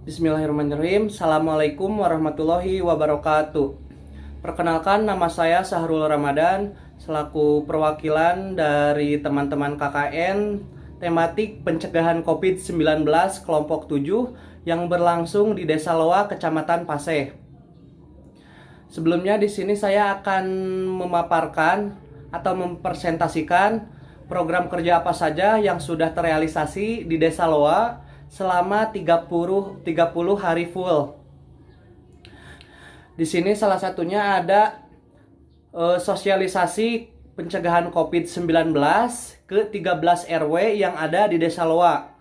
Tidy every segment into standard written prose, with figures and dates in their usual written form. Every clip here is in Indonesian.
Bismillahirrahmanirrahim. Assalamualaikum warahmatullahi wabarakatuh. Perkenalkan, nama saya Sahrul Ramadan selaku perwakilan dari teman-teman KKN tematik pencegahan COVID-19 kelompok 7 yang berlangsung di Desa Loa, Kecamatan Paseh. Sebelumnya di sini saya akan memaparkan atau mempresentasikan program kerja apa saja yang sudah terrealisasi di Desa Loa selama 30 hari full. Di sini salah satunya ada sosialisasi pencegahan COVID-19 ke 13 RW yang ada di Desa Loa.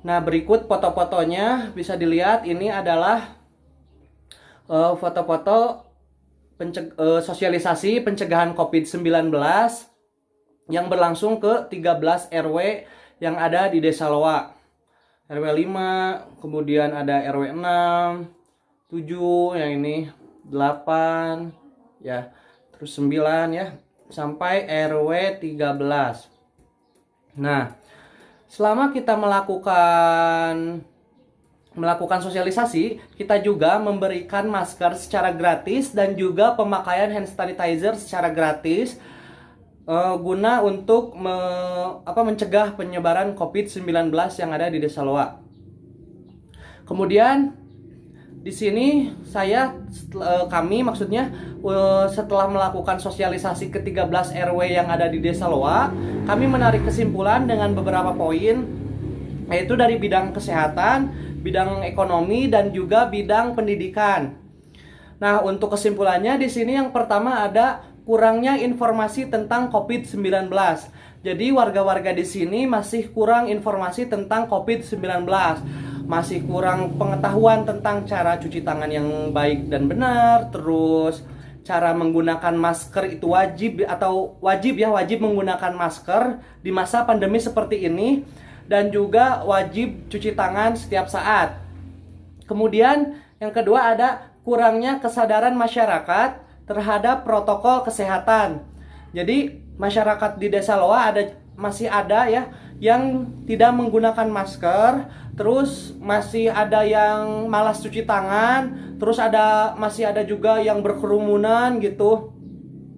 Nah, berikut foto-fotonya bisa dilihat. Ini adalah foto-foto sosialisasi pencegahan COVID-19 yang berlangsung ke 13 RW yang ada di Desa Loa. RW 5, kemudian ada RW 6, 7, yang ini 8, ya, terus 9 ya, sampai RW 13. Nah, selama kita melakukan sosialisasi, kita juga memberikan masker secara gratis dan juga pemakaian hand sanitizer secara gratis guna untuk mencegah penyebaran COVID-19 yang ada di Desa Loa. Kemudian di sini kami setelah melakukan sosialisasi ke 13 RW yang ada di Desa Loa, kami menarik kesimpulan dengan beberapa poin, yaitu dari bidang kesehatan, bidang ekonomi, dan juga bidang pendidikan. Nah, untuk kesimpulannya di sini yang pertama ada kurangnya informasi tentang COVID-19. Jadi warga-warga di sini masih kurang informasi tentang COVID-19. Masih kurang pengetahuan tentang cara cuci tangan yang baik dan benar, terus cara menggunakan masker itu wajib menggunakan masker di masa pandemi seperti ini, dan juga wajib cuci tangan setiap saat. Kemudian yang kedua ada kurangnya kesadaran masyarakat terhadap protokol kesehatan. Jadi masyarakat di Desa Loa masih ada ya yang tidak menggunakan masker, terus masih ada yang malas cuci tangan, terus masih ada juga yang berkerumunan gitu.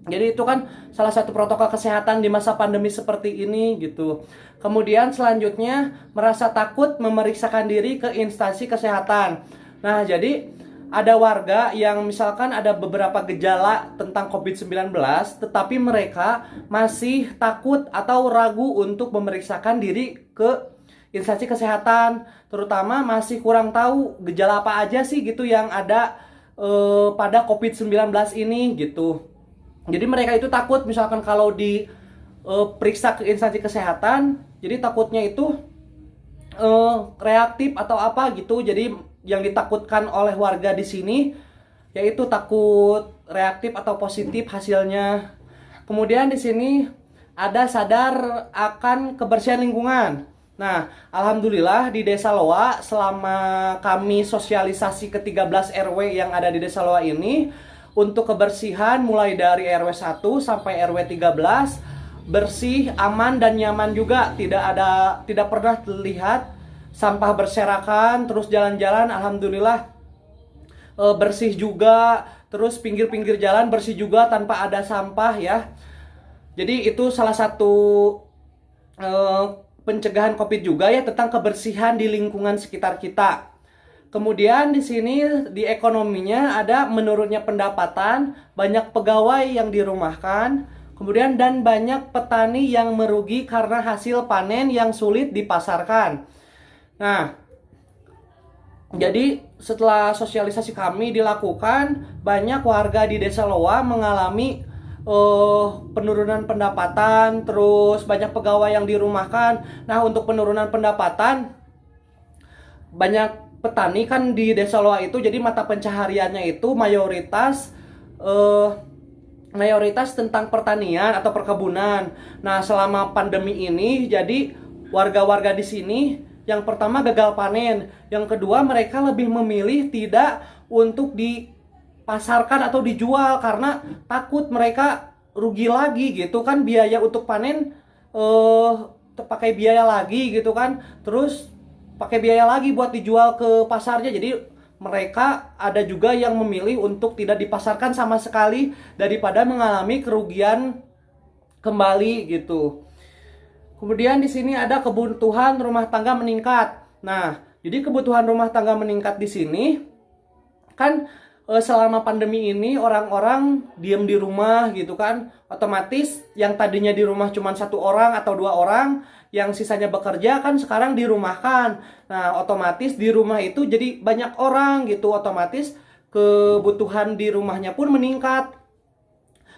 Jadi itu kan salah satu protokol kesehatan di masa pandemi seperti ini gitu. Kemudian selanjutnya merasa takut memeriksakan diri ke instansi kesehatan. Nah, jadi ada warga yang misalkan ada beberapa gejala tentang COVID-19, tetapi mereka masih takut atau ragu untuk memeriksakan diri ke instansi kesehatan. Terutama masih kurang tahu gejala apa aja sih gitu yang ada pada COVID-19 ini gitu. Jadi mereka itu takut misalkan kalau diperiksa ke instansi kesehatan, jadi takutnya itu reaktif atau apa gitu. Jadi yang ditakutkan oleh warga di sini yaitu takut reaktif atau positif hasilnya. Kemudian di sini ada sadar akan kebersihan lingkungan. Nah, alhamdulillah di Desa Loa selama kami sosialisasi ke 13 RW yang ada di Desa Loa ini, untuk kebersihan mulai dari RW 1 sampai RW 13 bersih, aman dan nyaman juga. Tidak pernah terlihat sampah berserakan, terus jalan-jalan alhamdulillah bersih juga, terus pinggir-pinggir jalan bersih juga tanpa ada sampah ya. Jadi itu salah satu pencegahan COVID juga ya, tentang kebersihan di lingkungan sekitar kita. Kemudian di sini di ekonominya ada menurunnya pendapatan, banyak pegawai yang dirumahkan, kemudian dan banyak petani yang merugi karena hasil panen yang sulit dipasarkan. Nah, jadi setelah sosialisasi kami dilakukan, banyak warga di Desa Loa mengalami penurunan pendapatan, terus banyak pegawai yang dirumahkan. Nah, untuk penurunan pendapatan, banyak petani kan di Desa Loa itu, jadi mata pencahariannya itu mayoritas tentang pertanian atau perkebunan. Nah, selama pandemi ini, jadi warga-warga di sini yang pertama gagal panen, yang kedua mereka lebih memilih tidak untuk dipasarkan atau dijual karena takut mereka rugi lagi gitu kan, biaya untuk panen pakai biaya lagi gitu kan. Terus pakai biaya lagi buat dijual ke pasarnya. Jadi mereka ada juga yang memilih untuk tidak dipasarkan sama sekali daripada mengalami kerugian kembali gitu. Kemudian di sini ada kebutuhan rumah tangga meningkat. Nah, jadi kebutuhan rumah tangga meningkat di sini kan selama pandemi ini orang-orang diem di rumah gitu kan, otomatis yang tadinya di rumah cuma 1 orang atau 2 orang yang sisanya bekerja kan sekarang dirumahkan. Nah, otomatis di rumah itu jadi banyak orang gitu, otomatis kebutuhan di rumahnya pun meningkat.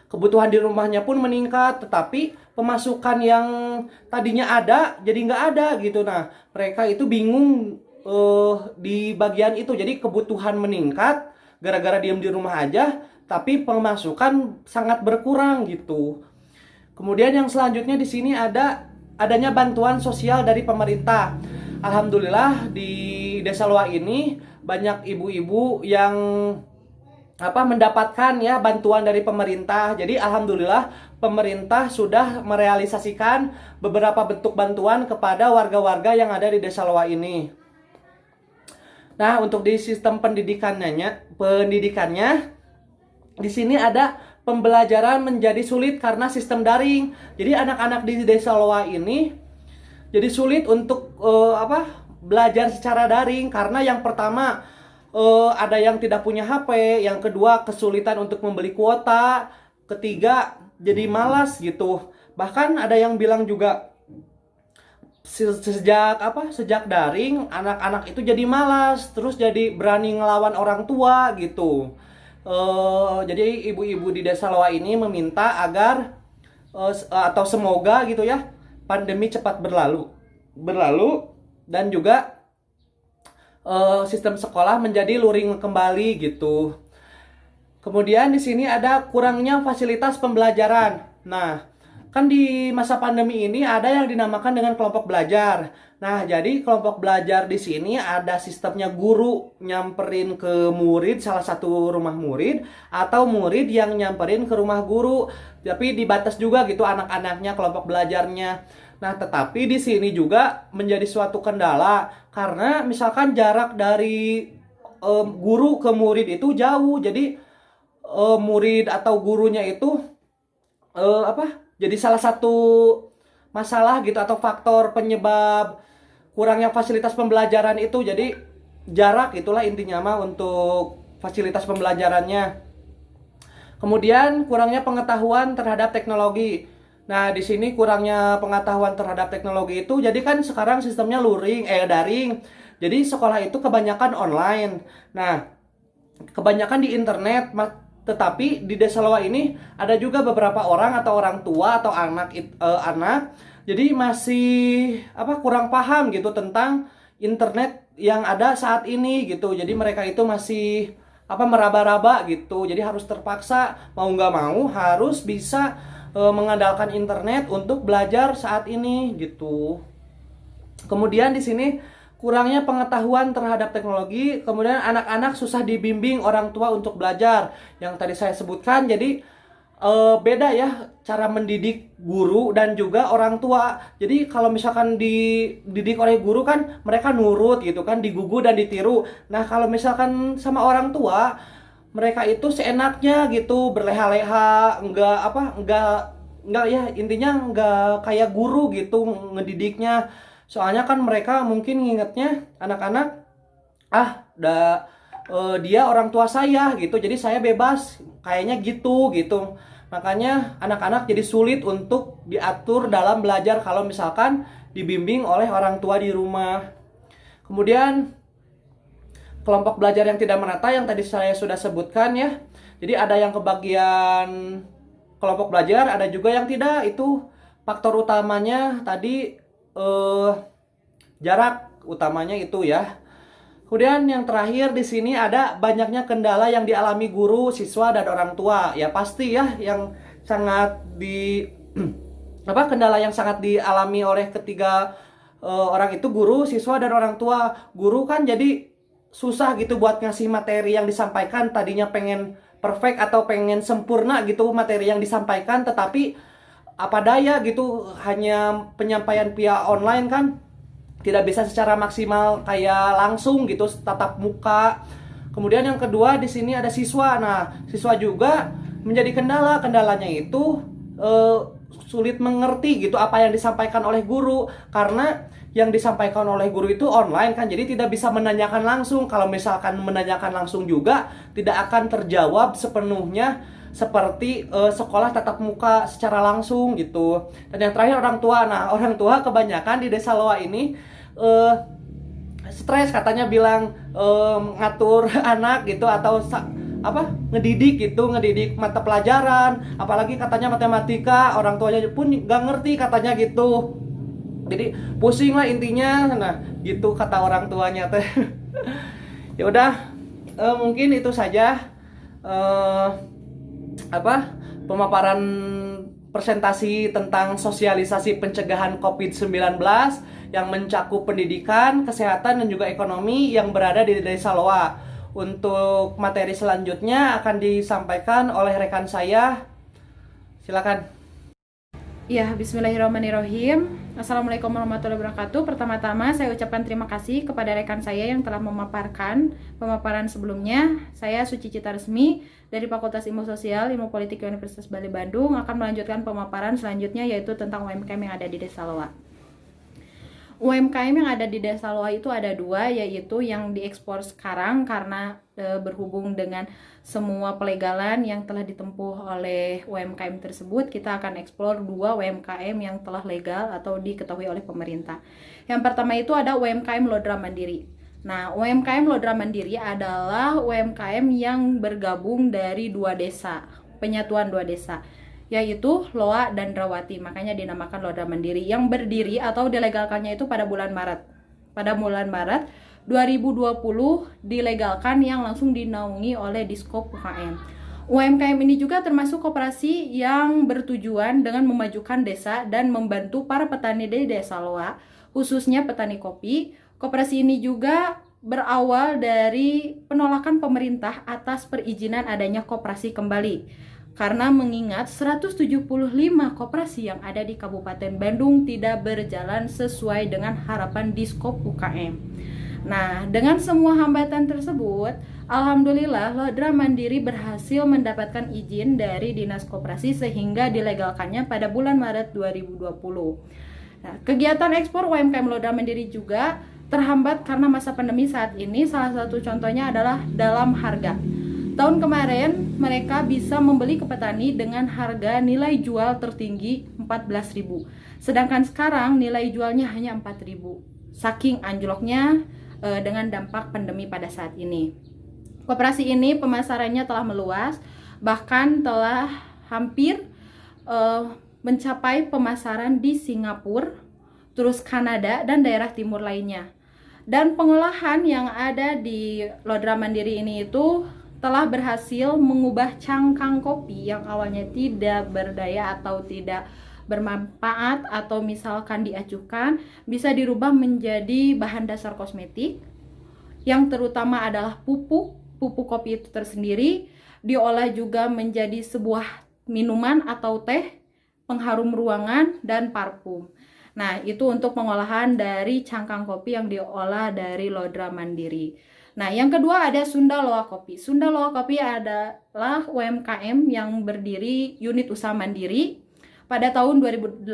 Kebutuhan di rumahnya pun meningkat, tetapi pemasukan yang tadinya ada jadi nggak ada gitu. Nah, mereka itu bingung di bagian itu. Jadi kebutuhan meningkat gara-gara diem di rumah aja, tapi pemasukan sangat berkurang gitu. Kemudian yang selanjutnya di sini adanya bantuan sosial dari pemerintah. Alhamdulillah di Desa Loa ini banyak ibu-ibu yang mendapatkan ya bantuan dari pemerintah. Jadi alhamdulillah pemerintah sudah merealisasikan beberapa bentuk bantuan kepada warga-warga yang ada di Desa Loa ini. Nah, untuk di sistem pendidikannya di sini ada pembelajaran menjadi sulit karena sistem daring. Jadi anak-anak di Desa Loa ini jadi sulit untuk belajar secara daring karena yang pertama ada yang tidak punya HP, yang kedua kesulitan untuk membeli kuota, ketiga jadi malas gitu. Bahkan ada yang bilang juga sejak daring anak-anak itu jadi malas, terus jadi berani ngelawan orang tua gitu. Jadi ibu-ibu di Desa Loa ini meminta agar atau semoga gitu ya pandemi cepat berlalu dan juga sistem sekolah menjadi luring kembali gitu. Kemudian di sini ada kurangnya fasilitas pembelajaran. Nah, kan di masa pandemi ini ada yang dinamakan dengan kelompok belajar. Nah, jadi kelompok belajar di sini ada sistemnya guru nyamperin ke murid, salah satu rumah murid, atau murid yang nyamperin ke rumah guru. Tapi dibatas juga gitu anak-anaknya, kelompok belajarnya. Nah, tetapi di sini juga menjadi suatu kendala karena misalkan jarak dari guru ke murid itu jauh. Jadi murid atau gurunya itu jadi salah satu masalah gitu atau faktor penyebab kurangnya fasilitas pembelajaran itu. Jadi jarak itulah intinya mah untuk fasilitas pembelajarannya. Kemudian kurangnya pengetahuan terhadap teknologi. Nah, di sini kurangnya pengetahuan terhadap teknologi itu, jadi kan sekarang sistemnya daring. Jadi sekolah itu kebanyakan online. Nah, kebanyakan di internet, tetapi di Desa Loa ini ada juga beberapa orang atau orang tua atau anak jadi masih kurang paham gitu tentang internet yang ada saat ini gitu. Jadi mereka itu masih meraba-raba gitu. Jadi harus terpaksa mau nggak mau harus bisa mengandalkan internet untuk belajar saat ini gitu. Kemudian di sini kurangnya pengetahuan terhadap teknologi, kemudian anak-anak susah dibimbing orang tua untuk belajar. Yang tadi saya sebutkan, jadi beda ya cara mendidik guru dan juga orang tua. Jadi kalau misalkan dididik oleh guru kan mereka nurut gitu kan, digugu dan ditiru. Nah, kalau misalkan sama orang tua mereka itu seenaknya gitu, berleha-leha, enggak ya, intinya enggak kayak guru gitu ngedidiknya. Soalnya kan mereka mungkin ngingetnya anak-anak dia orang tua saya gitu, jadi saya bebas kayaknya gitu. Makanya anak-anak jadi sulit untuk diatur dalam belajar kalau misalkan dibimbing oleh orang tua di rumah. Kemudian kelompok belajar yang tidak merata yang tadi saya sudah sebutkan ya. Jadi ada yang kebagian kelompok belajar, ada juga yang tidak. Itu faktor utamanya tadi jarak utamanya itu ya. Kemudian yang terakhir di sini ada banyaknya kendala yang dialami guru, siswa dan orang tua. Ya pasti ya yang sangat kendala yang sangat dialami oleh ketiga orang itu guru, siswa dan orang tua. Guru kan jadi susah gitu buat ngasih materi yang disampaikan, tadinya pengen perfect atau pengen sempurna gitu materi yang disampaikan, tetapi apa daya gitu hanya penyampaian via online kan tidak bisa secara maksimal kayak langsung gitu tatap muka. Kemudian yang kedua di sini ada siswa. Nah, siswa juga menjadi kendala. Kendalanya itu sulit mengerti gitu apa yang disampaikan oleh guru, karena yang disampaikan oleh guru itu online kan, jadi tidak bisa menanyakan langsung. Kalau misalkan menanyakan langsung juga tidak akan terjawab sepenuhnya seperti sekolah tatap muka secara langsung gitu. Dan yang terakhir orang tua. Nah, orang tua kebanyakan di Desa Loa ini stres, katanya bilang ngatur anak gitu, atau ngedidik mata pelajaran, apalagi katanya matematika, orang tuanya pun nggak ngerti katanya gitu. Jadi pusing lah intinya. Nah, gitu kata orang tuanya teh. Ya udah, mungkin itu saja pemaparan presentasi tentang sosialisasi pencegahan COVID-19 yang mencakup pendidikan, kesehatan, dan juga ekonomi yang berada di Desa Loa. Untuk materi selanjutnya akan disampaikan oleh rekan saya. Silakan. Ya, bismillahirrahmanirrahim. Assalamualaikum warahmatullahi wabarakatuh. Pertama-tama saya ucapkan terima kasih kepada rekan saya yang telah memaparkan pemaparan sebelumnya. Saya Suci Cita Resmi dari Fakultas Ilmu Sosial, Ilmu Politik Universitas Bali Bandung akan melanjutkan pemaparan selanjutnya, yaitu tentang UMKM yang ada di Desa Loa. UMKM yang ada di Desa Loa itu ada dua, yaitu yang diekspor sekarang karena berhubung dengan semua pelegalan yang telah ditempuh oleh UMKM tersebut, kita akan eksplor dua UMKM yang telah legal atau diketahui oleh pemerintah. Yang pertama itu ada UMKM Lodra Mandiri. Nah, UMKM Lodra Mandiri adalah UMKM yang bergabung dari dua desa, penyatuan dua desa, yaitu Loa dan Drawati. Makanya dinamakan Lodra Mandiri, yang berdiri atau dilegalkannya itu pada bulan Maret. Pada bulan Maret 2020 dilegalkan, yang langsung dinaungi oleh Diskop UKM. UMKM ini juga termasuk koperasi yang bertujuan dengan memajukan desa dan membantu para petani di Desa Loa, khususnya petani kopi. Koperasi ini juga berawal dari penolakan pemerintah atas perizinan adanya koperasi kembali, karena mengingat 175 koperasi yang ada di Kabupaten Bandung tidak berjalan sesuai dengan harapan Diskop UKM. Nah, dengan semua hambatan tersebut, alhamdulillah Lodra Mandiri berhasil mendapatkan izin dari Dinas Koperasi sehingga dilegalkannya pada bulan Maret 2020. Nah, kegiatan ekspor UMKM Lodra Mandiri juga terhambat karena masa pandemi saat ini. Salah satu contohnya adalah dalam harga. Tahun kemarin mereka bisa membeli ke petani dengan harga nilai jual tertinggi 14.000. Sedangkan sekarang nilai jualnya hanya 4.000. Saking anjloknya dengan dampak pandemi pada saat ini. Koperasi ini pemasarannya telah meluas, bahkan telah hampir mencapai pemasaran di Singapura, terus Kanada dan daerah timur lainnya. Dan pengolahan yang ada di Lodra Mandiri ini itu telah berhasil mengubah cangkang kopi yang awalnya tidak berdaya atau tidak bermanfaat atau misalkan diacuhkan, bisa dirubah menjadi bahan dasar kosmetik, yang terutama adalah pupuk kopi itu tersendiri, diolah juga menjadi sebuah minuman atau teh, pengharum ruangan, dan parfum. Nah, itu untuk pengolahan dari cangkang kopi yang diolah dari Lodra Mandiri. Nah, yang kedua ada Sunda Loa Kopi. Sunda Loa Kopi adalah UMKM yang berdiri unit usaha mandiri. Pada tahun 2018,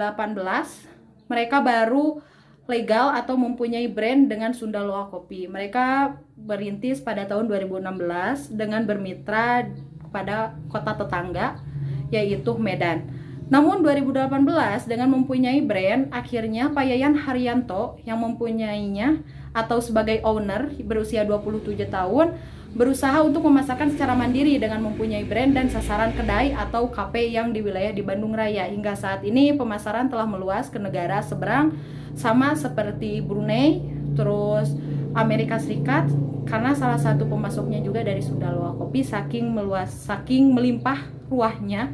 mereka baru legal atau mempunyai brand dengan Sunda Loa Kopi. Mereka berintis pada tahun 2016 dengan bermitra pada kota tetangga, yaitu Medan. Namun 2018 dengan mempunyai brand, akhirnya Pak Yayan Haryanto yang mempunyainya atau sebagai owner berusia 27 tahun berusaha untuk memasarkan secara mandiri dengan mempunyai brand dan sasaran kedai atau KP yang di wilayah di Bandung Raya. Hingga saat ini pemasaran telah meluas ke negara seberang, sama seperti Brunei, terus Amerika Serikat, karena salah satu pemasoknya juga dari Sunda Loa Kopi. Saking meluas, saking melimpah ruahnya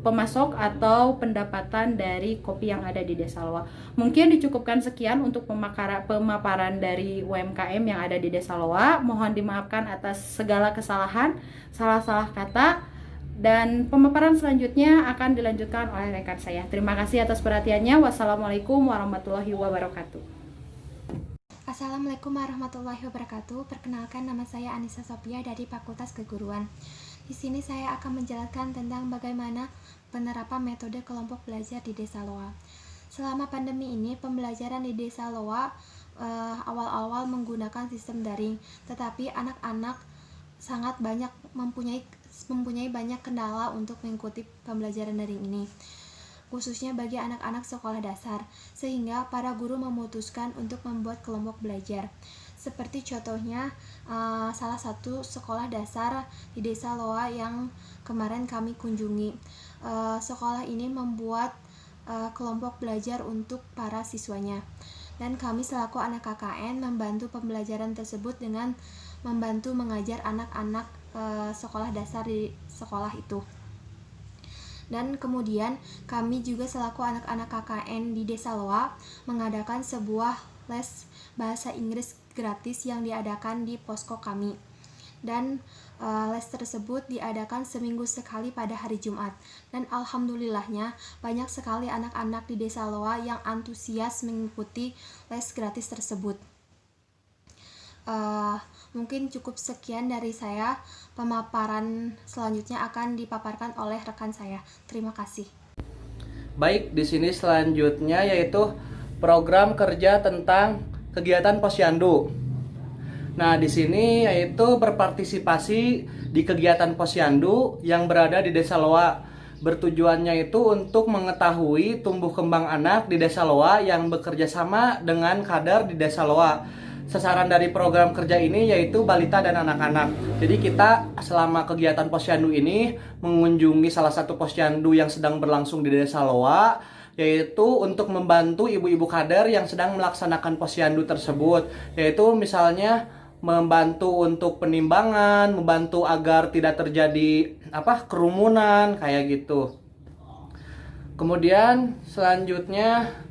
pemasok atau pendapatan dari kopi yang ada di Desa Loa. Mungkin dicukupkan sekian untuk pemaparan dari UMKM yang ada di Desa Loa. Mohon dimaafkan atas segala kesalahan, salah-salah kata, dan pemaparan selanjutnya akan dilanjutkan oleh rekan saya. Terima kasih atas perhatiannya. Wassalamualaikum warahmatullahi wabarakatuh. Assalamualaikum warahmatullahi wabarakatuh. Perkenalkan, nama saya Anissa Sophia dari Fakultas Keguruan. Di sini saya akan menjelaskan tentang bagaimana penerapan metode kelompok belajar di Desa Loa. Selama pandemi ini, pembelajaran di Desa Loa awal-awal menggunakan sistem daring, tetapi anak-anak sangat banyak mempunyai banyak kendala untuk mengikuti pembelajaran daring ini, khususnya bagi anak-anak sekolah dasar, sehingga para guru memutuskan untuk membuat kelompok belajar. Seperti contohnya salah satu sekolah dasar di Desa Loa yang kemarin kami kunjungi. Sekolah ini membuat kelompok belajar untuk para siswanya, dan kami selaku anak KKN membantu pembelajaran tersebut dengan membantu mengajar anak-anak sekolah dasar di sekolah itu. Dan kemudian kami juga selaku anak-anak KKN di Desa Loa mengadakan sebuah les bahasa Inggris gratis yang diadakan di posko kami. Dan les tersebut diadakan seminggu sekali pada hari Jumat. Dan alhamdulillahnya banyak sekali anak-anak di Desa Loa yang antusias mengikuti les gratis tersebut. Mungkin cukup sekian dari saya. Pemaparan selanjutnya akan dipaparkan oleh rekan saya. Terima kasih. Baik, di sini selanjutnya yaitu program kerja tentang kegiatan Posyandu. Nah, di sini yaitu berpartisipasi di kegiatan Posyandu yang berada di Desa Loa. Bertujuannya itu untuk mengetahui tumbuh kembang anak di Desa Loa yang bekerja sama dengan kader di Desa Loa. Sasaran dari program kerja ini yaitu balita dan anak-anak. Jadi kita selama kegiatan Posyandu ini mengunjungi salah satu posyandu yang sedang berlangsung di Desa Loa, yaitu untuk membantu ibu-ibu kader yang sedang melaksanakan posyandu tersebut, yaitu misalnya membantu untuk penimbangan, membantu agar tidak terjadi kerumunan kayak gitu. Kemudian selanjutnya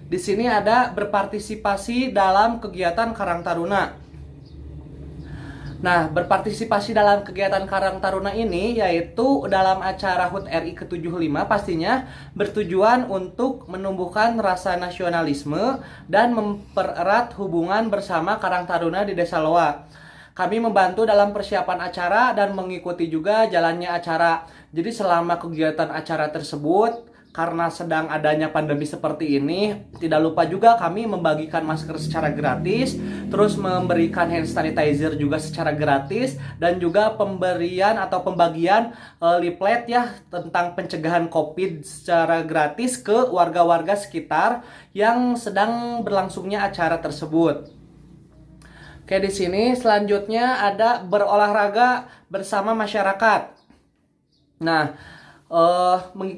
di sini ada berpartisipasi dalam kegiatan Karang Taruna. Nah, berpartisipasi dalam kegiatan Karang Taruna ini yaitu dalam acara HUT RI ke-75 pastinya bertujuan untuk menumbuhkan rasa nasionalisme dan mempererat hubungan bersama Karang Taruna di Desa Loa. Kami membantu dalam persiapan acara dan mengikuti juga jalannya acara. Jadi selama kegiatan acara tersebut, karena sedang adanya pandemi seperti ini, tidak lupa juga kami membagikan masker secara gratis, terus memberikan hand sanitizer juga secara gratis, dan juga pemberian atau pembagian leaflet ya tentang pencegahan COVID secara gratis ke warga-warga sekitar yang sedang berlangsungnya acara tersebut. Oke, di sini selanjutnya ada berolahraga bersama masyarakat. Nah,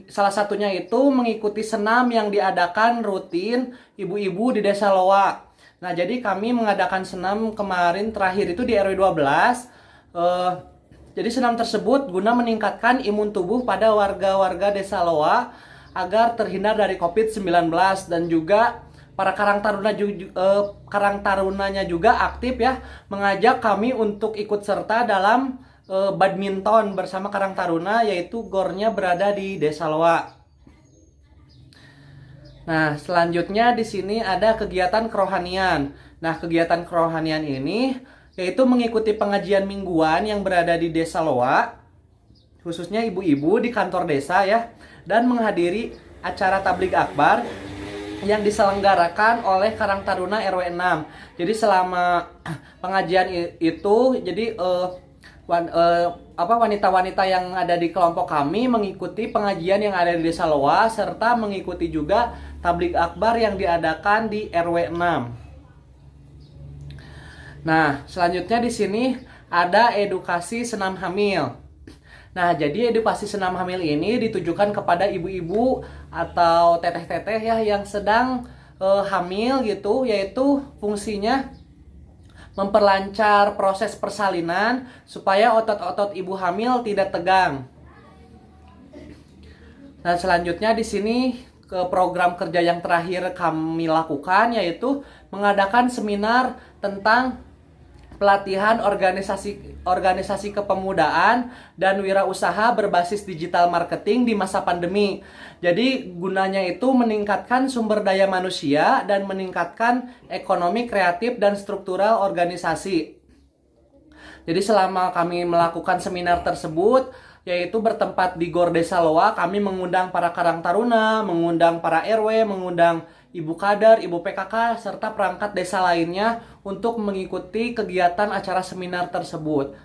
salah satunya itu mengikuti senam yang diadakan rutin ibu-ibu di Desa Loa. Nah, jadi kami mengadakan senam kemarin terakhir itu di RW 12. Jadi senam tersebut guna meningkatkan imun tubuh pada warga-warga Desa Loa agar terhindar dari COVID-19, dan juga para Karang Tarunanya juga aktif ya mengajak kami untuk ikut serta dalam badminton bersama Karang Taruna, yaitu gornya berada di Desa Loa. Nah, selanjutnya di sini ada kegiatan kerohanian. Nah, kegiatan kerohanian ini yaitu mengikuti pengajian mingguan yang berada di Desa Loa, khususnya ibu-ibu di kantor desa ya, dan menghadiri acara tabligh akbar yang diselenggarakan oleh Karang Taruna RW 6. Jadi selama pengajian itu, jadi wanita-wanita yang ada di kelompok kami mengikuti pengajian yang ada di Desa Loa serta mengikuti juga tabligh akbar yang diadakan di RW 6. Nah, selanjutnya di sini ada edukasi senam hamil. Nah, jadi edukasi senam hamil ini ditujukan kepada ibu-ibu atau teteh-teteh ya yang sedang hamil gitu, yaitu fungsinya memperlancar proses persalinan supaya otot-otot ibu hamil tidak tegang. Nah, selanjutnya di sini ke program kerja yang terakhir kami lakukan yaitu mengadakan seminar tentang pelatihan organisasi kepemudaan dan wirausaha berbasis digital marketing di masa pandemi. Jadi gunanya itu meningkatkan sumber daya manusia dan meningkatkan ekonomi kreatif dan struktural organisasi. Jadi selama kami melakukan seminar tersebut, yaitu bertempat di Gor Desa Loa, kami mengundang para Karang Taruna, mengundang para RW, mengundang Ibu Kader, Ibu PKK, serta perangkat desa lainnya untuk mengikuti kegiatan acara seminar tersebut.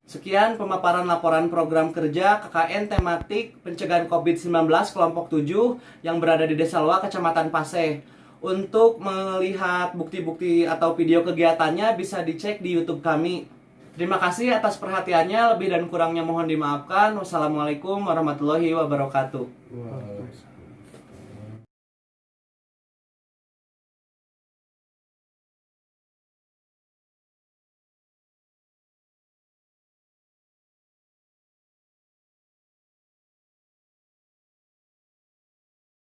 Sekian pemaparan laporan program kerja KKN tematik pencegahan COVID-19 kelompok 7 yang berada di Desa Loa, Kecamatan Paseh. Untuk melihat bukti-bukti atau video kegiatannya bisa dicek di YouTube kami. Terima kasih atas perhatiannya, lebih dan kurangnya mohon dimaafkan. Wassalamualaikum warahmatullahi wabarakatuh.